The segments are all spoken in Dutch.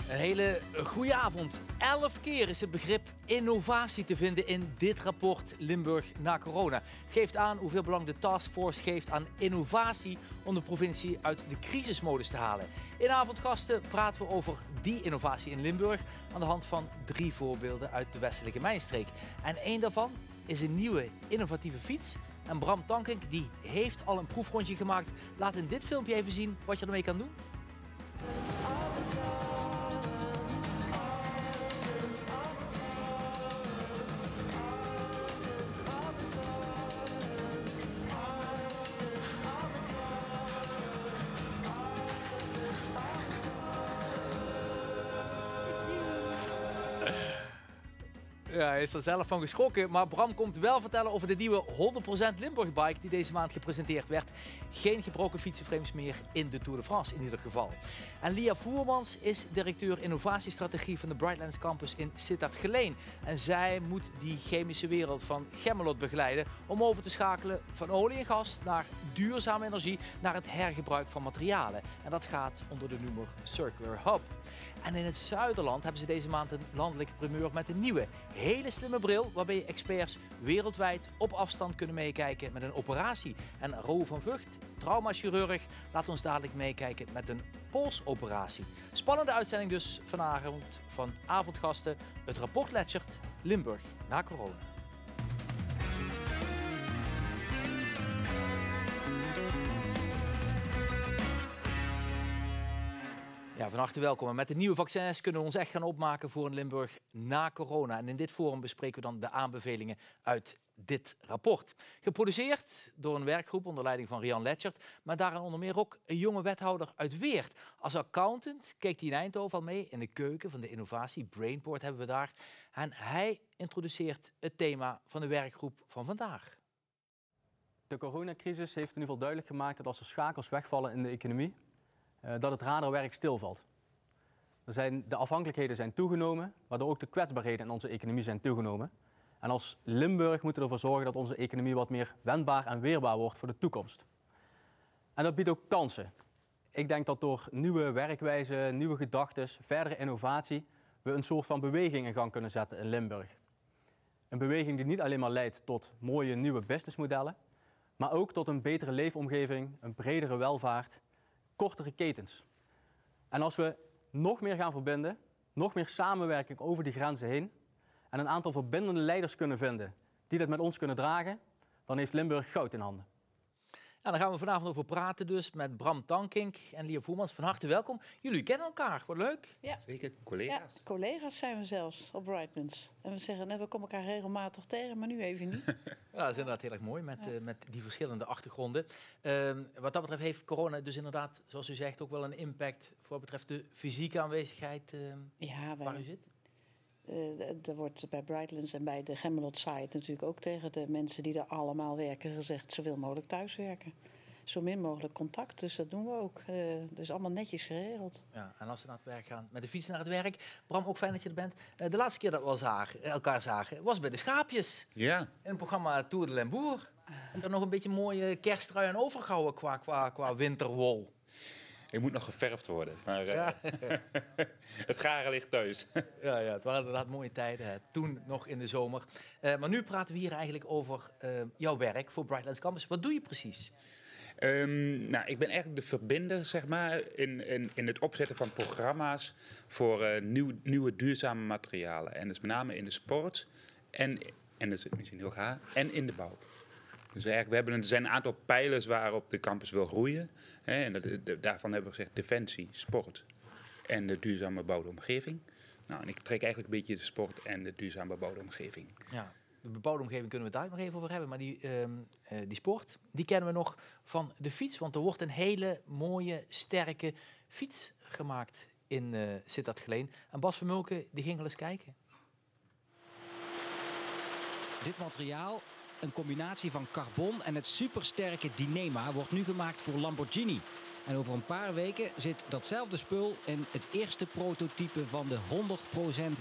Een hele goede avond. 11 keer is het begrip innovatie te vinden in dit rapport Limburg na corona. Het geeft aan hoeveel belang de taskforce geeft aan innovatie om de provincie uit de crisismodus te halen. In Avondgasten praten we over die innovatie in Limburg aan de hand van 3 voorbeelden uit de westelijke mijnstreek. En één daarvan is een nieuwe innovatieve fiets. En Bram Tankink die heeft al een proefrondje gemaakt. Laat in dit filmpje even zien wat je ermee kan doen. Ja, hij is er zelf van geschrokken, maar Bram komt wel vertellen over de nieuwe 100% Limburg bike die deze maand gepresenteerd werd. Geen gebroken fietsenframes meer in de Tour de France in ieder geval. En Lia Voermans is directeur innovatiestrategie van de Brightlands Campus in Sittard-Geleen. En zij moet die chemische wereld van Gemmelot begeleiden om over te schakelen van olie en gas naar duurzame energie, naar het hergebruik van materialen. En dat gaat onder de noemer Circular Hub. En in het Zuiderland hebben ze deze maand een landelijke primeur met een nieuwe, hele slimme bril waarbij experts wereldwijd op afstand kunnen meekijken met een operatie. En Ro van Vught, traumachirurg, laat ons dadelijk meekijken met een polsoperatie. Spannende uitzending dus vanavond van Avondgasten, het rapport Letchert, Limburg na corona. Ja, van harte welkom. En met de nieuwe vaccins kunnen we ons echt gaan opmaken voor een Limburg na corona. En in dit forum bespreken we dan de aanbevelingen uit dit rapport. Geproduceerd door een werkgroep onder leiding van Rian Letchert, maar daarin onder meer ook een jonge wethouder uit Weert. Als accountant keek hij in Eindhoven al mee in de keuken van de innovatie. Brainport hebben we daar. En hij introduceert het thema van de werkgroep van vandaag. De coronacrisis heeft in ieder geval duidelijk gemaakt dat als er schakels wegvallen in de economie, dat het radarwerk stilvalt. De afhankelijkheden zijn toegenomen, waardoor ook de kwetsbaarheden in onze economie zijn toegenomen. En als Limburg moeten we ervoor zorgen dat onze economie wat meer wendbaar en weerbaar wordt voor de toekomst. En dat biedt ook kansen. Ik denk dat door nieuwe werkwijzen, nieuwe gedachten, verdere innovatie, we een soort van beweging in gang kunnen zetten in Limburg. Een beweging die niet alleen maar leidt tot mooie nieuwe businessmodellen, maar ook tot een betere leefomgeving, een bredere welvaart, kortere ketens. En als we nog meer gaan verbinden, nog meer samenwerking over die grenzen heen en een aantal verbindende leiders kunnen vinden die dat met ons kunnen dragen, dan heeft Limburg goud in handen. Ja, daar gaan we vanavond over praten dus met Bram Tankink en Lia Voermans. Van harte welkom. Jullie kennen elkaar, wat leuk. Ja. Zeker, collega's. Ja, collega's zijn we zelfs op Brightlands. En we zeggen, we komen elkaar regelmatig tegen, maar nu even niet. Ja, dat is inderdaad heel erg mooi met die verschillende achtergronden. Wat dat betreft heeft corona dus inderdaad, zoals u zegt, ook wel een impact voor wat betreft de fysieke aanwezigheid waar u zit. Er wordt bij Brightlands en bij de Gemmelot site natuurlijk ook tegen de mensen die er allemaal werken gezegd zoveel mogelijk thuiswerken. Zo min mogelijk contact, dus dat doen we ook. Dus allemaal netjes geregeld. Ja, en als we naar het werk gaan, met de fiets naar het werk. Bram, ook fijn dat je er bent. De laatste keer dat we elkaar zagen, was bij de schaapjes. Ja. In het programma Tour de Limbourg. En er nog een beetje mooie kersttrui aan overgehouden qua winterwol. Ik moet nog geverfd worden, maar het garen ligt thuis. Ja, het waren inderdaad mooie tijden, hè. Toen nog in de zomer. Maar nu praten we hier eigenlijk over jouw werk voor Brightlands Campus. Wat doe je precies? Ik ben eigenlijk de verbinder, zeg maar, in het opzetten van programma's voor nieuwe duurzame materialen. En dat is met name in de sport en dat is misschien heel gaar, en in de bouw. Dus eigenlijk, er zijn een aantal pijlers waarop de campus wil groeien. Hè, en daarvan hebben we gezegd defensie, sport en de duurzame bebouwde omgeving. Nou, en ik trek eigenlijk een beetje de sport en de duurzame bebouwde omgeving. Ja. De bebouwde omgeving kunnen we het daar nog even over hebben. Maar die sport, die kennen we nog van de fiets. Want er wordt een hele mooie, sterke fiets gemaakt in Sittard-Geleen. En Bas Vermulken, die ging wel eens kijken. Dit materiaal, een combinatie van carbon en het supersterke Dyneema, wordt nu gemaakt voor Lamborghini. En over een paar weken zit datzelfde spul in het eerste prototype van de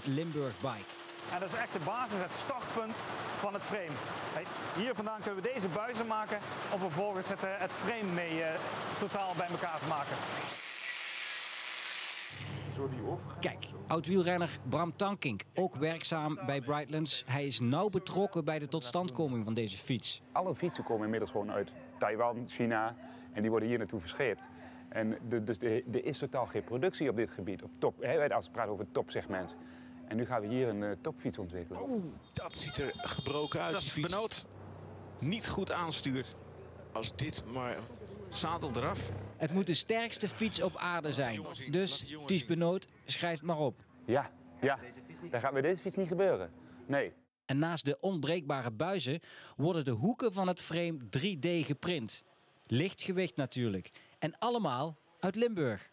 100% Limburg bike. En dat is echt de basis, het startpunt van het frame. Hier vandaan kunnen we deze buizen maken om vervolgens het frame mee totaal bij elkaar te maken. Kijk, oud-wielrenner Bram Tankink, ook werkzaam bij Brightlands. Hij is nauw betrokken bij de totstandkoming van deze fiets. Alle fietsen komen inmiddels gewoon uit Taiwan, China en die worden hier naartoe verscheept. En dus er is totaal geen productie op dit gebied, op top, als we praten over het topsegment. En nu gaan we hier een topfiets ontwikkelen. Oeh, dat ziet er gebroken uit. Dat die fiets Benoot niet goed aanstuurt. Als dit maar zadel eraf. Het moet de sterkste fiets op aarde zijn. Dus Ties Benoot schrijft maar op. Ja, dat gaat met deze fiets niet gebeuren. Nee. En naast de onbreekbare buizen worden de hoeken van het frame 3D geprint. Lichtgewicht natuurlijk. En allemaal uit Limburg.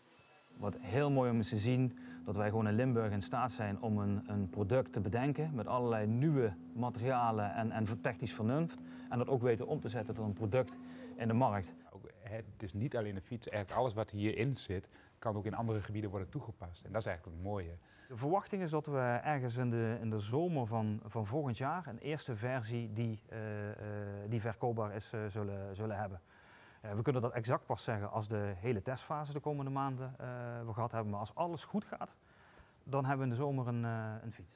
Wat heel mooi om eens te zien, dat wij gewoon in Limburg in staat zijn om een product te bedenken met allerlei nieuwe materialen en technisch vernuft. En dat ook weten om te zetten tot een product in de markt. Het is niet alleen een fiets, eigenlijk alles wat hierin zit, kan ook in andere gebieden worden toegepast. En dat is eigenlijk het mooie. De verwachting is dat we ergens in de zomer van volgend jaar een eerste versie die verkoopbaar is zullen hebben. We kunnen dat exact pas zeggen als de hele testfase de komende maanden we gehad hebben. Maar als alles goed gaat, dan hebben we in de zomer een fiets.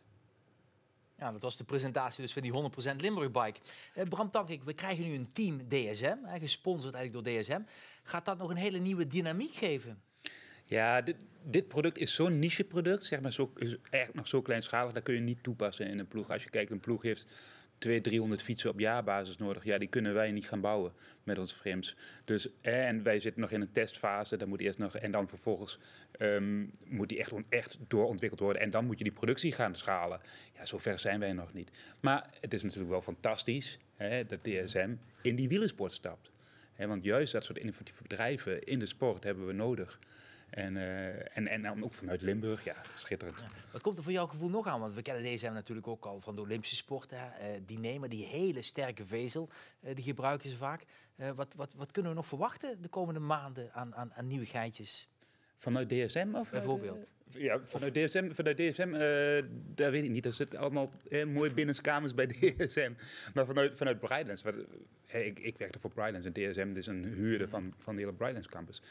Ja, dat was de presentatie dus van die 100% Limburg Bike. Bram Tankink, we krijgen nu een team DSM, gesponsord eigenlijk door DSM. Gaat dat nog een hele nieuwe dynamiek geven? Ja, dit product is zo'n niche product, zeg maar, is echt nog zo kleinschalig, dat kun je niet toepassen in een ploeg. Als je kijkt, een ploeg heeft 200-300 fietsen op jaarbasis nodig. Ja, die kunnen wij niet gaan bouwen met onze frames. Dus, en wij zitten nog in een testfase. Dan moet eerst nog, en dan vervolgens moet die echt doorontwikkeld worden. En dan moet je die productie gaan schalen. Ja, zover zijn wij nog niet. Maar het is natuurlijk wel fantastisch dat DSM in die wielersport stapt. Want juist dat soort innovatieve bedrijven in de sport hebben we nodig. En dan ook vanuit Limburg, ja, schitterend. Ja. Wat komt er voor jouw gevoel nog aan? Want we kennen DSM natuurlijk ook al van de Olympische sporten. Dyneema, die hele sterke vezel, die gebruiken ze vaak. Wat kunnen we nog verwachten de komende maanden aan nieuwigheidjes? Vanuit DSM? Of bijvoorbeeld? Ja, vanuit DSM, dat weet ik niet. Dat zit allemaal mooi binnenskamers bij DSM. Maar vanuit Brightlands... Ik werkte voor Brightlands en DSM, dit is een huurder van de hele Brightlands campus.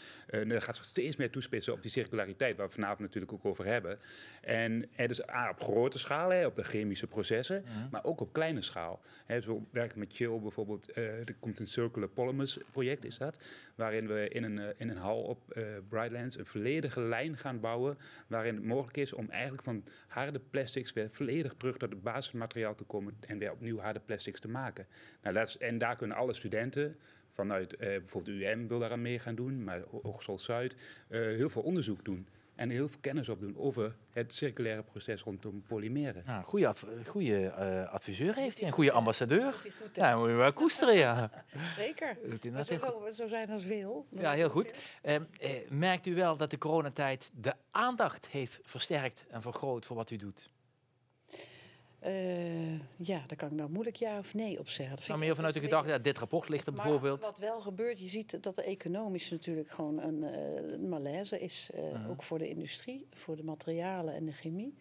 Dat gaat zich steeds meer toespitsen op die circulariteit, waar we vanavond natuurlijk ook over hebben. En dus op grote schaal, op de chemische processen, maar ook op kleine schaal. We werken met Chill bijvoorbeeld, er komt een Circular Polymers project, is dat, waarin we in een hal op Brightlands een volledige lijn gaan bouwen, waarin het mogelijk is om eigenlijk van harde plastics weer volledig terug tot het basismateriaal te komen en weer opnieuw harde plastics te maken. Nou, en daar kunnen alle studenten vanuit bijvoorbeeld de UM wil daaraan mee gaan doen, maar Hogeschool Zuid heel veel onderzoek doen en heel veel kennis opdoen over het circulaire proces rondom polymeren. Nou, goede adviseur heeft hij, een goede ambassadeur. Ja, moet je wel koesteren, ja. Zeker. Zo zijn als wil. Ja, heel goed. Merkt u wel dat de coronatijd de aandacht heeft versterkt en vergroot voor wat u doet? Ja, daar kan ik nou moeilijk ja of nee op zeggen. Nou, meer vanuit de gedachte, ja, dit rapport ligt er bijvoorbeeld. Wat wel gebeurt, je ziet dat er economisch natuurlijk gewoon een malaise is. Ook voor de industrie, voor de materialen en de chemie.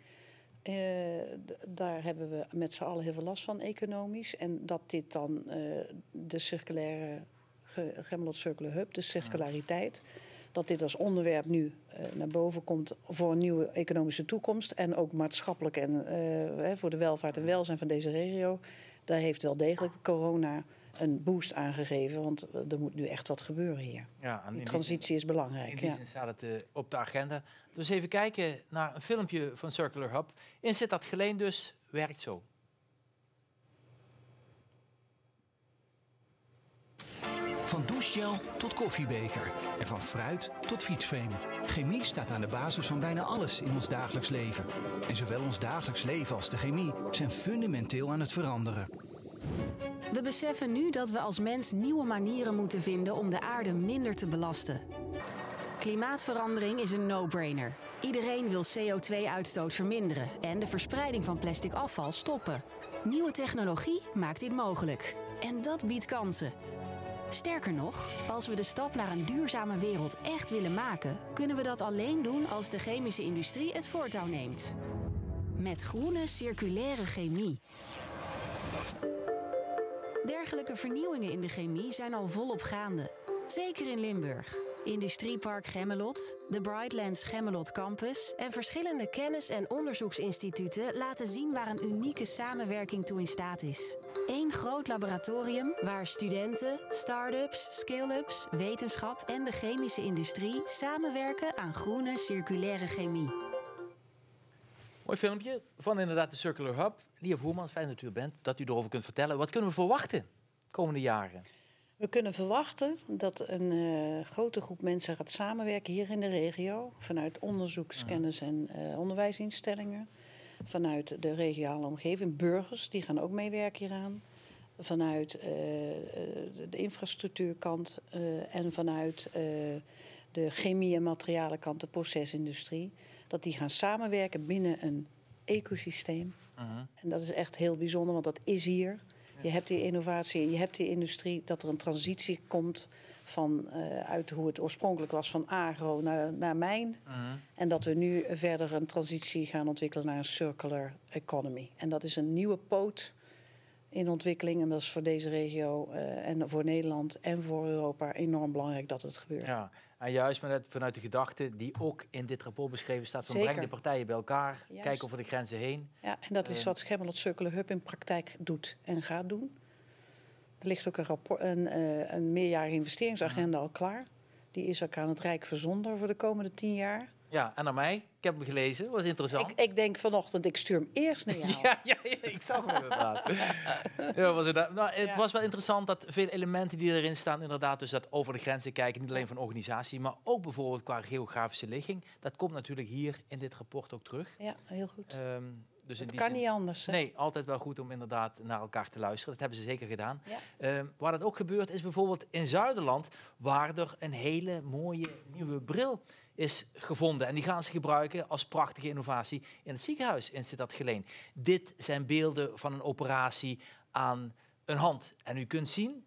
Daar hebben we met z'n allen heel veel last van economisch. En dat dit dan de circulaire Gemmelot Circular Hub, de circulariteit, dat dit als onderwerp nu naar boven komt voor een nieuwe economische toekomst. En ook maatschappelijk en voor de welvaart en welzijn van deze regio. Daar heeft wel degelijk corona een boost aangegeven. Want er moet nu echt wat gebeuren hier. Ja, die transitie is belangrijk. In die zin staat het op de agenda. Dus even kijken naar een filmpje van Circular Hub. In Sittard Geleen dus, werkt zo. Van douchegel tot koffiebeker en van fruit tot fietsframe. Chemie staat aan de basis van bijna alles in ons dagelijks leven. En zowel ons dagelijks leven als de chemie zijn fundamenteel aan het veranderen. We beseffen nu dat we als mens nieuwe manieren moeten vinden om de aarde minder te belasten. Klimaatverandering is een no-brainer. Iedereen wil CO2-uitstoot verminderen en de verspreiding van plastic afval stoppen. Nieuwe technologie maakt dit mogelijk. En dat biedt kansen. Sterker nog, als we de stap naar een duurzame wereld echt willen maken, kunnen we dat alleen doen als de chemische industrie het voortouw neemt. Met groene circulaire chemie. Dergelijke vernieuwingen in de chemie zijn al volop gaande. Zeker in Limburg. Industriepark Gemmelot, de Brightlands Gemmelot Campus en verschillende kennis- en onderzoeksinstituten laten zien waar een unieke samenwerking toe in staat is. Eén groot laboratorium waar studenten, start-ups, scale-ups, wetenschap en de chemische industrie samenwerken aan groene circulaire chemie. Mooi filmpje van inderdaad de Circular Hub. Lia Voermans, fijn dat u er bent, dat u erover kunt vertellen. Wat kunnen we verwachten de komende jaren? We kunnen verwachten dat een grote groep mensen gaat samenwerken hier in de regio. Vanuit onderzoekskennis en onderwijsinstellingen. Vanuit de regionale omgeving. Burgers, die gaan ook meewerken hieraan. Vanuit de infrastructuurkant en vanuit de chemie- en materialenkant, de procesindustrie. Dat die gaan samenwerken binnen een ecosysteem. En dat is echt heel bijzonder, want dat is hier. Je hebt die innovatie en je hebt die industrie, dat er een transitie komt van uit hoe het oorspronkelijk was van agro naar mijn. En dat we nu verder een transitie gaan ontwikkelen naar een circular economy. En dat is een nieuwe poot in ontwikkeling. En dat is voor deze regio en voor Nederland en voor Europa enorm belangrijk dat het gebeurt. Ja, en juist vanuit de gedachte die ook in dit rapport beschreven staat. Van breng de partijen bij elkaar, kijk over de grenzen heen. Ja, en dat is wat Gemmelot Circular Hub in praktijk doet en gaat doen. Er ligt ook een meerjarige investeringsagenda al klaar. Die is ook aan het Rijk verzonden voor de komende 10 jaar. Ja, en naar mij. Ik heb hem gelezen, was interessant. Ik denk vanochtend, ik stuur hem eerst naar jou. Ja, ik zag hem inderdaad. Het was wel interessant dat veel elementen die erin staan, inderdaad, dus dat over de grenzen kijken, niet alleen van organisatie, maar ook bijvoorbeeld qua geografische ligging. Dat komt natuurlijk hier in dit rapport ook terug. Ja, heel goed. Dus het kan niet anders. Hè? Nee, altijd wel goed om inderdaad naar elkaar te luisteren. Dat hebben ze zeker gedaan. Ja. Waar dat ook gebeurt is bijvoorbeeld in Zuiderland, waar er een hele mooie nieuwe bril is gevonden. En die gaan ze gebruiken als prachtige innovatie in het ziekenhuis in Sittard-Geleen. Dit zijn beelden van een operatie aan een hand. En u kunt zien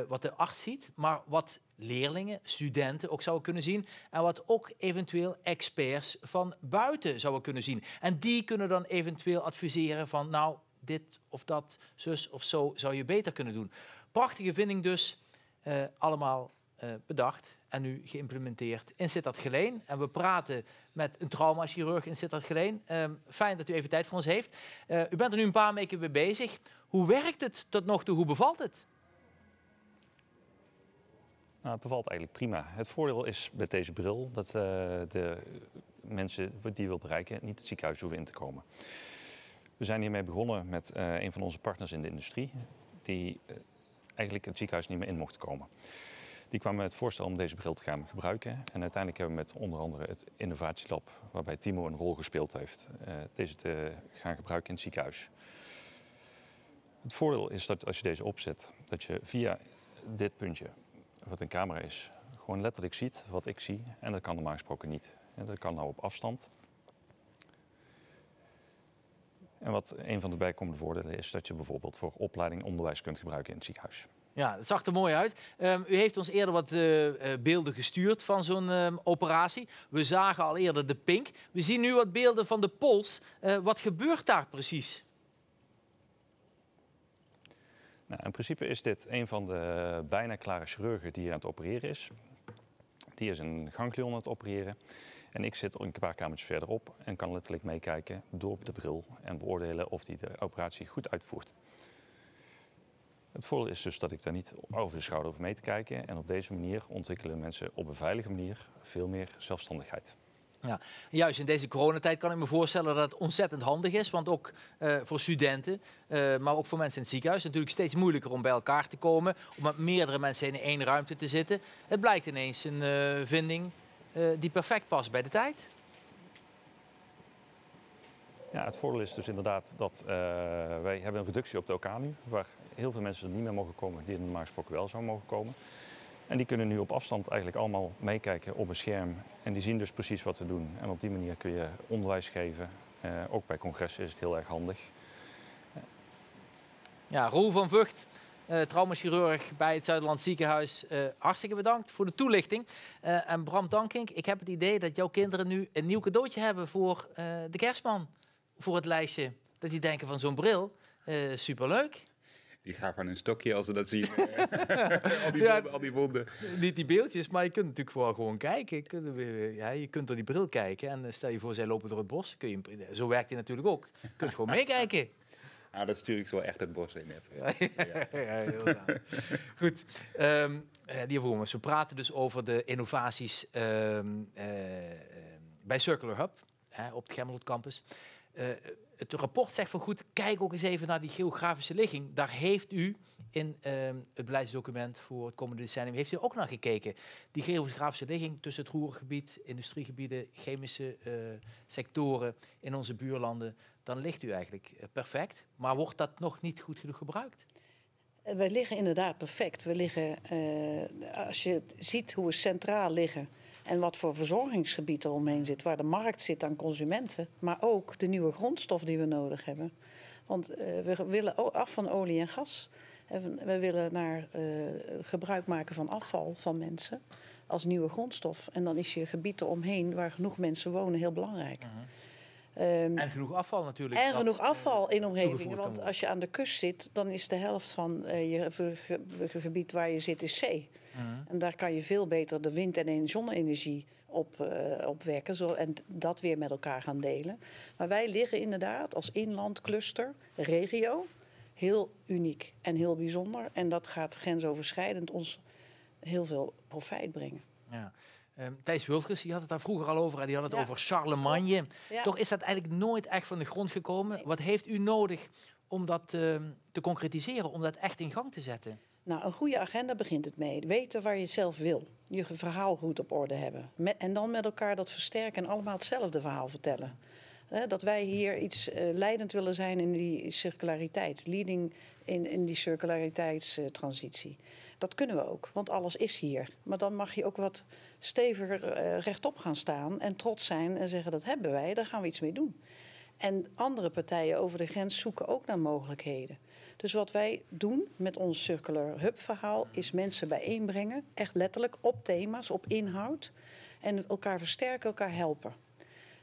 wat de arts ziet, maar wat leerlingen, studenten ook zouden kunnen zien. En wat ook eventueel experts van buiten zouden kunnen zien. En die kunnen dan eventueel adviseren van, nou, dit of dat, zus of zo zou je beter kunnen doen. Prachtige vinding dus, allemaal bedacht en nu geïmplementeerd in Sittard-Geleen. En we praten met een traumachirurg in Sittard-Geleen. Fijn dat u even tijd voor ons heeft. U bent er nu een paar weken mee bezig. Hoe werkt het tot nog toe? Hoe bevalt het? Nou, het bevalt eigenlijk prima. Het voordeel is met deze bril dat de mensen die wil bereiken niet het ziekenhuis hoeven in te komen. We zijn hiermee begonnen met een van onze partners in de industrie die eigenlijk het ziekenhuis niet meer in mocht komen. Die kwamen met het voorstel om deze bril te gaan gebruiken. En uiteindelijk hebben we met onder andere het innovatielab, waarbij Timo een rol gespeeld heeft, deze te gaan gebruiken in het ziekenhuis. Het voordeel is dat als je deze opzet, dat je via dit puntje, wat een camera is, gewoon letterlijk ziet wat ik zie. En dat kan normaal gesproken niet. En dat kan nou op afstand. En wat een van de bijkomende voordelen is dat je bijvoorbeeld voor opleiding onderwijs kunt gebruiken in het ziekenhuis. Ja, het zag er mooi uit. U heeft ons eerder wat beelden gestuurd van zo'n operatie. We zagen al eerder de pink. We zien nu wat beelden van de pols. Wat gebeurt daar precies? Nou, in principe is dit een van de bijna klare chirurgen die aan het opereren is. Die is een ganglion aan het opereren. En ik zit een paar kamertjes verderop en kan letterlijk meekijken door de bril en beoordelen of hij de operatie goed uitvoert. Het voordeel is dus dat ik daar niet over de schouder hoef mee te kijken. En op deze manier ontwikkelen mensen op een veilige manier veel meer zelfstandigheid. Ja, juist in deze coronatijd kan ik me voorstellen dat het ontzettend handig is. Want ook voor studenten, maar ook voor mensen in het ziekenhuis... is het natuurlijk steeds moeilijker om bij elkaar te komen. Om met meerdere mensen in één ruimte te zitten. Het blijkt ineens een vinding die perfect past bij de tijd. Ja, het voordeel is dus inderdaad dat wij hebben een reductie op de OK nu, waar heel veel mensen er niet meer mogen komen die er normaal gesproken wel zouden mogen komen. En die kunnen nu op afstand eigenlijk allemaal meekijken op een scherm en die zien dus precies wat we doen. En op die manier kun je onderwijs geven. Ook bij congressen is het heel erg handig. Ja, Roel van Vught, traumachirurg bij het Zuiderland Ziekenhuis. Hartstikke bedankt voor de toelichting. En Bram Tankink, ik heb het idee dat jouw kinderen nu een nieuw cadeautje hebben voor de kerstman. Voor het lijstje. Dat die denken van zo'n bril, superleuk. Die gaan van hun stokje als ze dat zien. Al die wonden. Niet die beeldjes, maar je kunt natuurlijk gewoon kijken. Je kunt door die bril kijken. En stel je voor, zij lopen door het bos. Zo werkt hij natuurlijk ook. Je kunt gewoon meekijken. Ah, dat stuur ik zo echt het bos in. Heel goed. Lieve Roemers, we praten dus over de innovaties bij Circular Hub op het Gemmelot Campus. Het rapport zegt van goed, kijk ook eens even naar die geografische ligging. Daar heeft u in het beleidsdocument voor het komende decennium heeft u ook naar gekeken. Die geografische ligging tussen het Ruhrgebied, industriegebieden, chemische sectoren in onze buurlanden. Dan ligt u eigenlijk perfect. Maar wordt dat nog niet goed genoeg gebruikt? Wij liggen inderdaad perfect. We liggen, als je ziet hoe we centraal liggen en wat voor verzorgingsgebied er omheen zit, waar de markt zit aan consumenten, maar ook de nieuwe grondstof die we nodig hebben. Want we willen af van olie en gas. We willen gebruik maken van afval van mensen als nieuwe grondstof. En dan is je gebied eromheen waar genoeg mensen wonen heel belangrijk. En genoeg afval natuurlijk. En genoeg afval in omgevingen. Want als je aan de kust zit, dan is de helft van je gebied waar je zit is zee. En daar kan je veel beter de wind- en zonne-energie op werken. En dat weer met elkaar gaan delen. Maar wij liggen inderdaad als inlandcluster, regio, heel uniek en heel bijzonder. En dat gaat grensoverschrijdend ons heel veel profijt brengen. Ja. Thijs Wultges, die had het daar vroeger al over. En die had het over Charlemagne. Ja. Toch is dat eigenlijk nooit echt van de grond gekomen. Nee. Wat heeft u nodig om dat te concretiseren, om dat echt in gang te zetten? Nou, een goede agenda begint het mee. Weten waar je zelf wil. Je verhaal goed op orde hebben. En dan met elkaar dat versterken en allemaal hetzelfde verhaal vertellen. Dat wij hier iets leidend willen zijn in die circulariteit. Leading in die circulariteitstransitie. Dat kunnen we ook, want alles is hier. Maar dan mag je ook wat steviger rechtop gaan staan en trots zijn en zeggen dat hebben wij, daar gaan we iets mee doen. En andere partijen over de grens zoeken ook naar mogelijkheden. Dus wat wij doen met ons Circular Hub verhaal is mensen bijeenbrengen, echt letterlijk op thema's, op inhoud. En elkaar versterken, elkaar helpen.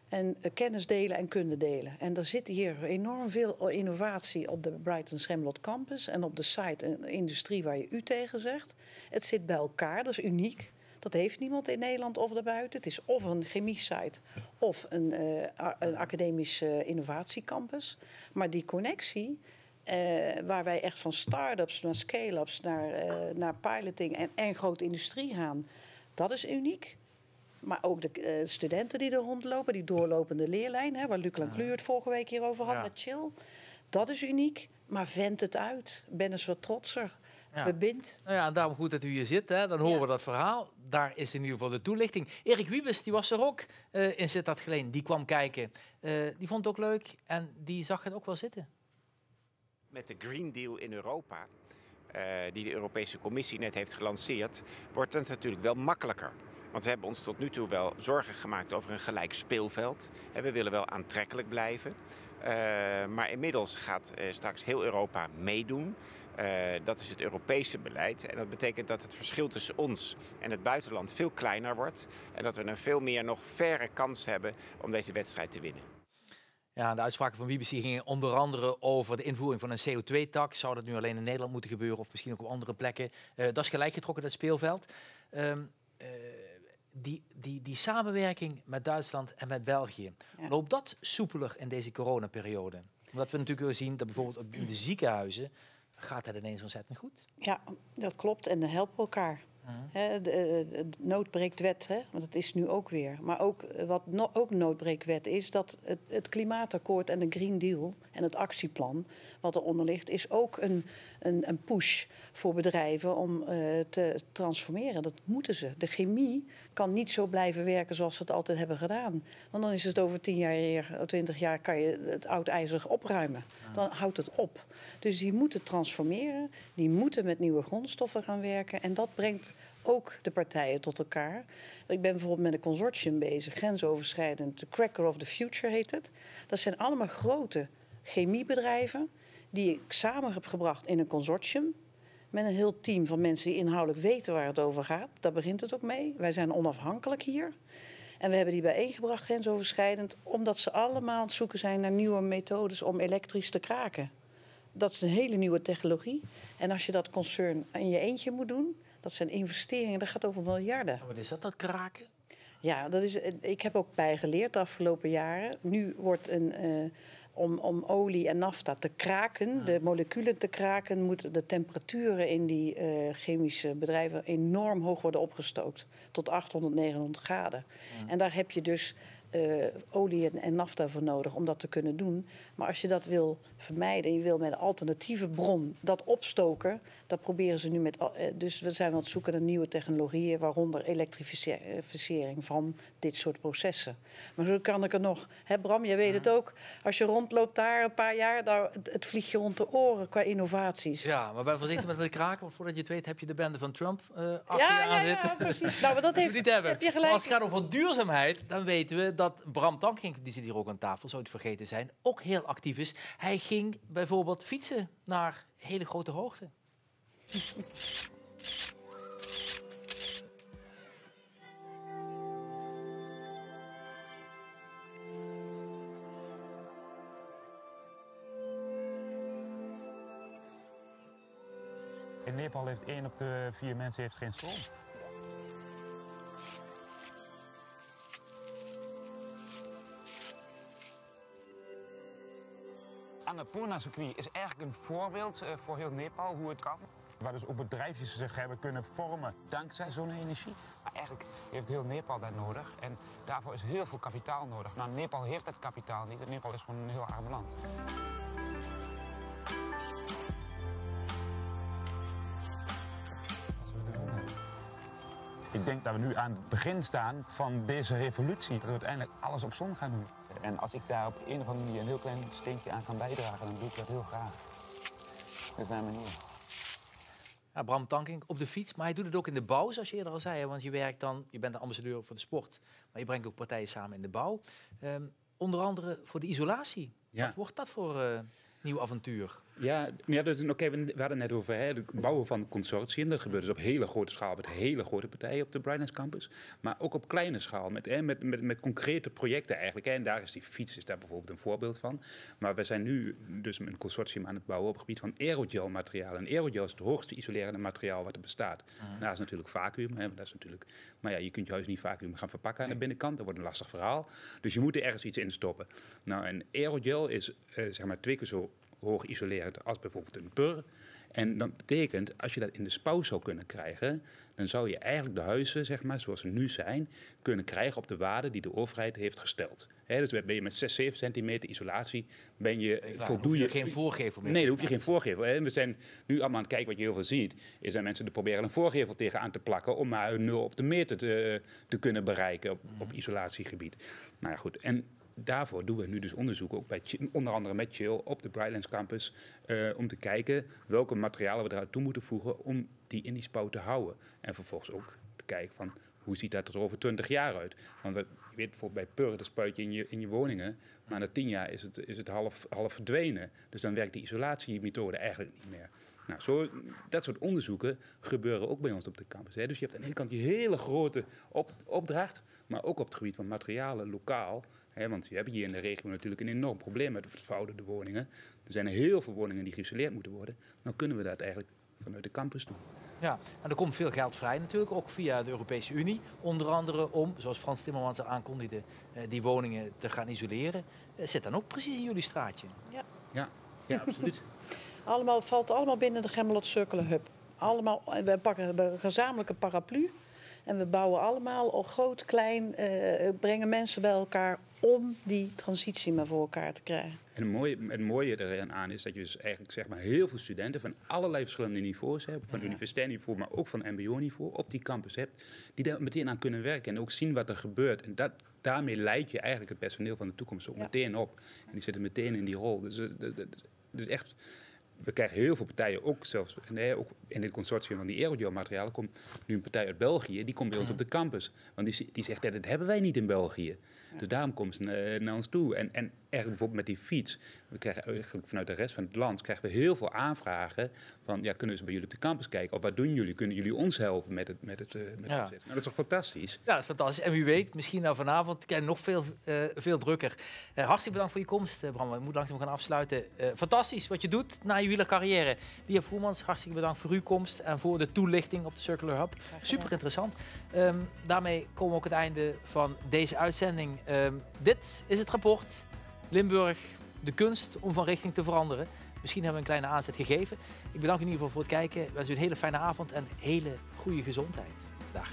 En kennis delen en kunde delen. En er zit hier enorm veel innovatie op de Brighton Gemmelot Campus en op de site en industrie waar je u tegen zegt. Het zit bij elkaar, dat is uniek. Dat heeft niemand in Nederland of daarbuiten. Het is of een chemie-site of een academische innovatiecampus. Maar die connectie, waar wij echt van start-ups naar scale-ups, naar piloting en grote industrie gaan, dat is uniek. Maar ook de studenten die er rondlopen, die doorlopende leerlijn, waar Luc Lanclure het vorige week hierover had met Chill. Dat is uniek, maar vent het uit. Ben eens wat trotser. Verbind. Nou ja, en daarom goed dat u hier zit. Hè. Dan horen we dat verhaal. Daar is in ieder geval de toelichting. Erik Wiebes, die was er ook in Sittard Geleen. Die kwam kijken. Die vond het ook leuk en die zag het ook wel zitten. Met de Green Deal in Europa, die de Europese Commissie net heeft gelanceerd, wordt het natuurlijk wel makkelijker. Want we hebben ons tot nu toe wel zorgen gemaakt over een gelijk speelveld. We willen wel aantrekkelijk blijven. Maar inmiddels gaat straks heel Europa meedoen. Dat is het Europese beleid. En dat betekent dat het verschil tussen ons en het buitenland veel kleiner wordt. En dat we een veel meer nog faire kans hebben om deze wedstrijd te winnen. Ja, de uitspraken van Wiebes gingen onder andere over de invoering van een CO2-tax. Zou dat nu alleen in Nederland moeten gebeuren of misschien ook op andere plekken? Dat is gelijk getrokken, dat speelveld. Die samenwerking met Duitsland en met België, loopt dat soepeler in deze coronaperiode? Omdat we natuurlijk zien dat bijvoorbeeld in de ziekenhuizen gaat het ineens ontzettend goed. Ja, dat klopt en dan helpen we elkaar. De noodbreektwet, want dat is nu ook weer. Maar ook wat ook noodbreektwet is, dat het klimaatakkoord en de Green Deal en het actieplan wat eronder ligt, is ook een push voor bedrijven om te transformeren. Dat moeten ze. De chemie kan niet zo blijven werken zoals ze het altijd hebben gedaan. Want dan is het over 10 jaar, 20 jaar kan je het oud ijzer opruimen. Dan houdt het op. Dus die moeten transformeren. Die moeten met nieuwe grondstoffen gaan werken. En dat brengt ook de partijen tot elkaar. Ik ben bijvoorbeeld met een consortium bezig, grensoverschrijdend. The Cracker of the Future heet het. Dat zijn allemaal grote chemiebedrijven die ik samen heb gebracht in een consortium. Met een heel team van mensen die inhoudelijk weten waar het over gaat. Daar begint het ook mee. Wij zijn onafhankelijk hier. En we hebben die bijeengebracht, grensoverschrijdend, omdat ze allemaal aan het zoeken zijn naar nieuwe methodes om elektrisch te kraken. dat is een hele nieuwe technologie. En als je dat concern in je eentje moet doen, dat zijn investeringen, dat gaat over miljarden. Wat is dat kraken? Ja, ik heb ook bijgeleerd de afgelopen jaren. Nu wordt om olie en nafta te kraken, de moleculen te kraken, moeten de temperaturen in die chemische bedrijven enorm hoog worden opgestookt. Tot 800, 900 graden. En daar heb je dus olie en nafta voor nodig om dat te kunnen doen. Maar als je dat wil vermijden en je wil met een alternatieve bron dat opstoken, dat proberen ze nu met. Dus we zijn aan het zoeken naar nieuwe technologieën, waaronder elektrificering van dit soort processen. Maar zo kan ik er nog. Hè, Bram, jij weet het ook. Als je rondloopt daar een paar jaar, het vliegt je rond de oren qua innovaties. Ja, maar ben voorzichtig met het kraken, want voordat je het weet heb je de bende van Trump achter je aan zitten. Ja, precies. Nou, maar dat heb je gelijk. Maar als het gaat over duurzaamheid, dan weten we dat Bram Tankink, die zit hier ook aan tafel, zou het vergeten zijn, ook heel actief is. Hij ging bijvoorbeeld fietsen naar hele grote hoogte. In Nepal heeft 1 op de 4 mensen heeft geen stroom. Annapurna-circuit is eigenlijk een voorbeeld voor heel Nepal hoe het kan. Waar dus ook bedrijfjes zich hebben kunnen vormen dankzij zonne-energie. Maar eigenlijk heeft heel Nepal dat nodig en daarvoor is heel veel kapitaal nodig. Nou, Nepal heeft dat kapitaal niet. Nepal is gewoon een heel arm land. Ik denk dat we nu aan het begin staan van deze revolutie. Dat we uiteindelijk alles op zon gaan doen. En als ik daar op een of andere manier een heel klein steentje aan kan bijdragen, dan doe ik dat heel graag. Dat is mijn manier. Ja, Bram Tankink op de fiets, maar hij doet het ook in de bouw, zoals je eerder al zei. Want je bent de ambassadeur voor de sport, maar je brengt ook partijen samen in de bouw. Onder andere voor de isolatie. Ja. Wat wordt dat voor nieuw avontuur? Ja, dus, we hadden net over het bouwen van het consortium. Dat gebeurt dus op hele grote schaal met hele grote partijen op de Brightlands Campus. Maar ook op kleine schaal, met concrete projecten eigenlijk. En daar is die fiets daar bijvoorbeeld een voorbeeld van. Maar we zijn nu dus een consortium aan het bouwen op het gebied van aerogel materiaal. En aerogel is het hoogste isolerende materiaal wat er bestaat. Daar is natuurlijk vacuüm. Maar ja, je kunt je huis niet vacuüm gaan verpakken aan de binnenkant. Dat wordt een lastig verhaal. Dus je moet er ergens iets in stoppen. Nou, en aerogel is zeg maar 2 keer zo hoog isolerend als bijvoorbeeld een pur. En dat betekent, als je dat in de spouw zou kunnen krijgen, dan zou je eigenlijk de huizen, zeg maar, zoals ze nu zijn, kunnen krijgen op de waarde die de overheid heeft gesteld. Dus ben je met 6, 7 centimeter isolatie, voldoe je geen voorgevel meer. Nee, dan hoef je geen voorgevel. We zijn nu allemaal aan het kijken, wat je heel veel ziet, is dat mensen er proberen een voorgevel tegenaan te plakken om maar een 0 op de meter te kunnen bereiken op isolatiegebied. Nou ja, goed. En daarvoor doen we nu dus onderzoek, ook onder andere met Chill op de Brightlands Campus, om te kijken welke materialen we eruit toe moeten voegen om die in die spouw te houden. En vervolgens ook te kijken van hoe ziet dat er over 20 jaar uit. Want je weet bijvoorbeeld bij Pur, dat spuit je in je woningen, maar na 10 jaar is het half verdwenen. Dus dan werkt die isolatiemethode eigenlijk niet meer. Nou, dat soort onderzoeken gebeuren ook bij ons op de campus. Dus je hebt aan de ene kant die hele grote opdracht, maar ook op het gebied van materialen lokaal. Want je hebt hier in de regio natuurlijk een enorm probleem met verouderde woningen. Er zijn heel veel woningen die geïsoleerd moeten worden. Dan kunnen we dat eigenlijk vanuit de campus doen. Ja, en er komt veel geld vrij natuurlijk, ook via de Europese Unie. Onder andere om, zoals Frans Timmermans aankondigde, die woningen te gaan isoleren. Zit dan ook precies in jullie straatje? Ja, absoluut. Valt allemaal binnen de Gemmelot Circular Hub. We hebben een gezamenlijke paraplu. En we bouwen allemaal groot, klein, brengen mensen bij elkaar om die transitie maar voor elkaar te krijgen. En het mooie eraan is dat je dus eigenlijk zeg maar heel veel studenten van allerlei verschillende niveaus hebt, van universitair niveau, maar ook van mbo-niveau, op die campus hebt, die daar meteen aan kunnen werken en ook zien wat er gebeurt. En daarmee leid je eigenlijk het personeel van de toekomst ook meteen op. En die zitten meteen in die rol. Dus echt. We krijgen heel veel partijen, ook ook in dit consortium van die aerogel-materialen, komt nu een partij uit België, die komt bij ons op de campus. Want die zegt, dat hebben wij niet in België. Dus daarom komt ze naar ons toe. En bijvoorbeeld met die fiets, we krijgen eigenlijk vanuit de rest van het land krijgen we heel veel aanvragen van, kunnen ze bij jullie op de campus kijken? Of wat doen jullie? Kunnen jullie ons helpen met het proces? Nou, dat is toch fantastisch? Ja, dat is fantastisch. En wie weet, misschien vanavond nog veel drukker. Hartstikke bedankt voor je komst, Bram. We moeten langzaam gaan afsluiten. Fantastisch wat je doet na je je wielercarrière. Lia Voermans, hartstikke bedankt voor uw komst en voor de toelichting op de Circular Hub. Super interessant. Daarmee komen we ook het einde van deze uitzending. Dit is het rapport. Limburg, de kunst om van richting te veranderen. Misschien hebben we een kleine aanzet gegeven. Ik bedank u in ieder geval voor het kijken. Ik wens u een hele fijne avond en hele goede gezondheid. Dag.